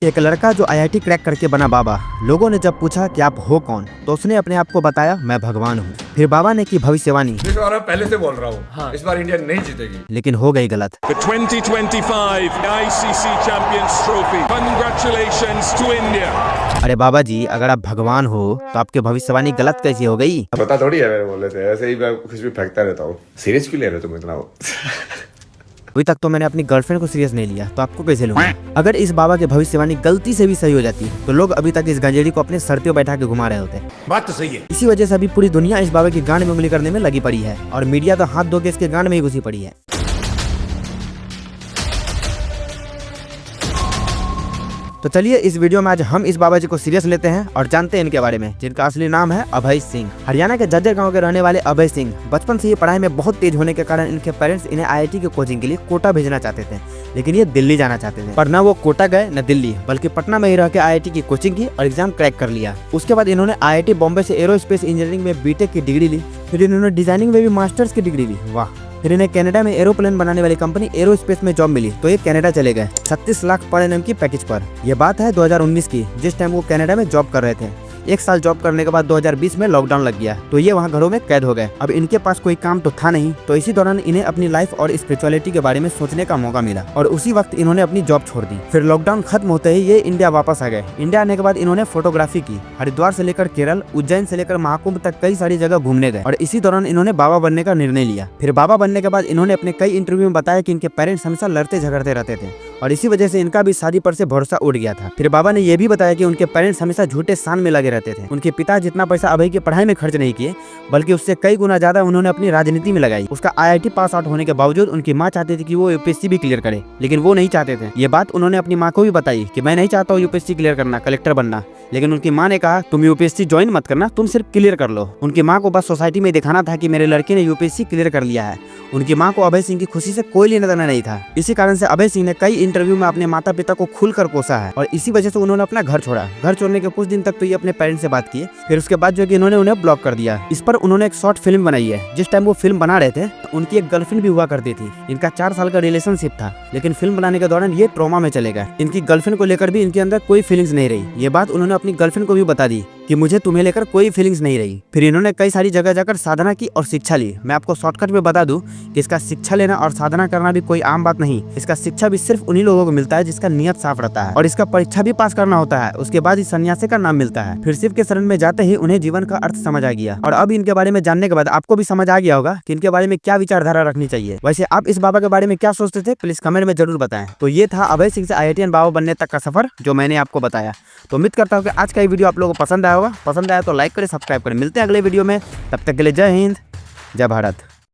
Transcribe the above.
एक लड़का जो आईआईटी क्रैक करके बना बाबा। लोगों ने जब पूछा कि आप हो कौन, तो उसने अपने आप को बताया मैं भगवान हूँ। फिर बाबा ने की भविष्यवाणी। इस बार मैं पहले से बोल रहा हूँ, हाँ। इस बार इंडिया नहीं जीतेगी, लेकिन हो गई गलत। The 2025 ICC Champions Trophy. Congratulations to India. अरे बाबा जी, अगर आप भगवान हो तो आपकी भविष्यवाणी गलत कैसी हो गई? पता थोड़ी है, मैंने बोले थे ऐसे ही, मैं कुछ भी फेंकता रहता हूँ। सीरियस क्यों ले रहे हो तुम इतना? अभी तक तो मैंने अपनी गर्लफ्रेंड को सीरियस नहीं लिया, तो आपको कैसे लूंगा? अगर इस बाबा की भविष्यवाणी गलती से भी सही हो जाती तो लोग अभी तक इस गंजेड़ी को अपने सर पे बैठा के घुमा रहे होते। बात तो सही है। इसी वजह से अभी पूरी दुनिया इस बाबा की गांड में उंगली करने में लगी पड़ी है और मीडिया तो हाथ धो के इसके गांड में ही घुसी पड़ी है। तो चलिए इस वीडियो में आज हम इस बाबा जी को सीरियस लेते हैं और जानते हैं इनके बारे में, जिनका असली नाम है अभय सिंह। हरियाणा के जज्जर गांव के रहने वाले अभय सिंह बचपन से ही पढ़ाई में बहुत तेज होने के कारण इनके पेरेंट्स इन्हें आईआईटी की कोचिंग के लिए कोटा भेजना चाहते थे, लेकिन ये दिल्ली जाना चाहते थे। पर न वो कोटा गए न दिल्ली, बल्कि पटना में ही रह के आईआईटी की कोचिंग की और एग्जाम क्रैक कर लिया। उसके बाद इन्होंने आईआईटी बॉम्बे से एरोस्पेस इंजीनियरिंग में बीटेक की डिग्री ली। फिर इन्होंने डिजाइनिंग में भी मास्टर्स की डिग्री ली। वाह। फिर इन्हें कनाडा में एरोप्लेन बनाने वाली कंपनी एरोस्पेस में जॉब मिली, तो ये कनाडा चले गए 36 लाख पर एनम की पैकेज पर। यह बात है 2019 की, जिस टाइम वो कनाडा में जॉब कर रहे थे। एक साल जॉब करने के बाद 2020 में लॉकडाउन लग गया, तो ये वहाँ घरों में कैद हो गए। अब इनके पास कोई काम तो था नहीं, तो इसी दौरान इन्हें अपनी लाइफ और स्पिरिचुअलिटी के बारे में सोचने का मौका मिला और उसी वक्त इन्होंने अपनी जॉब छोड़ दी। फिर लॉकडाउन खत्म होते ही ये इंडिया वापस आ गए। इंडिया आने के बाद इन्होंने फोटोग्राफी की। हरिद्वार से लेकर केरल, उज्जैन से लेकर महाकुंभ तक कई सारी जगह घूमने गए और इसी दौरान इन्होंने बाबा बनने का निर्णय लिया। फिर बाबा बनने के बाद इन्होंने अपने कई इंटरव्यू में बताया कि इनके पेरेंट्स हमेशा लड़ते झगड़ते रहते थे और इसी वजह से इनका भी शादी पर से भरोसा उड़ गया था। फिर बाबा ने यह भी बताया कि उनके पेरेंट्स हमेशा झूठे सान में लगे रहते थे। उनके पिता जितना पैसा अभय की पढ़ाई में खर्च नहीं किए, बल्कि उससे कई गुना ज्यादा उन्होंने अपनी राजनीति में लगाई। उसका आईआईटी पास आउट होने के बावजूद उनकी माँ चाहती थी कि वो यूपीएससी भी क्लियर करे, लेकिन वो नहीं चाहते थे। ये बात उन्होंने अपनी माँ को भी बताई कि मैं नहीं चाहता हूँ यूपीएससी क्लियर करना, कलेक्टर बनना। लेकिन उनकी माँ ने कहा तुम यूपीएससी ज्वाइन मत करना, तुम सिर्फ क्लियर कर लो। उनकी माँ को बस सोसाइटी में दिखाना था कि मेरे लड़के ने यूपीएससी क्लियर कर लिया है। उनकी माँ को अभय सिंह की खुशी से कोई लेना देना नहीं था। इसी कारण से अभय सिंह ने कई इंटरव्यू में अपने माता पिता को खुलकर कोसा है और इसी वजह से उन्होंने अपना घर छोड़ा। घर छोड़ने के कुछ दिन तक तो ये अपने पेरेंट्स से बात किए, फिर उसके बाद जो कि इन्होंने उन्हें ब्लॉक कर दिया। इस पर उन्होंने एक शॉर्ट फिल्म बनाई है। जिस टाइम वो फिल्म बना रहे थे उनकी एक गर्लफ्रेंड भी हुआ करती थी। इनका 4 साल का रिलेशनशिप था, लेकिन फिल्म बनाने के दौरान ये ट्रॉमा में चले गए। इनकी गर्लफ्रेंड को लेकर भी इनके अंदर कोई फीलिंग्स नहीं रही। ये बात उन्होंने अपनी गर्लफ्रेंड को भी बता दी कि मुझे तुम्हें लेकर कोई फीलिंग्स नहीं रही। फिर इन्होंने कई सारी जगह जाकर साधना की और शिक्षा ली। मैं आपको शॉर्टकट में बता दूं कि इसका शिक्षा लेना और साधना करना भी कोई आम बात नहीं। इसका शिक्षा भी सिर्फ उन्हीं लोगों को मिलता है जिसका नियत साफ रहता है और इसका परीक्षा भी पास करना होता है। उसके बाद इस सन्यासी का नाम मिलता है। फिर शिव के शरण में जाते ही उन्हें जीवन का अर्थ समझ आ गया और अब इनके बारे में जानने के बाद आपको भी समझ आ गया होगा कि इनके बारे में क्या विचारधारा रखनी चाहिए। वैसे आप इस बाबा के बारे में क्या सोचते थे, प्लीज कमेंट में जरूर बताएं। तो ये था अभय सिंह से आईआईटीएन बाबा बनने तक का सफर जो मैंने आपको बताया। तो उम्मीद करता हूँ कि आज का ये वीडियो आप लोगों को पसंद आया होगा। पसंद आया तो लाइक करें, सब्सक्राइब करें। मिलते हैं अगले वीडियो में, तब तक के लिए जय हिंद, जय भारत।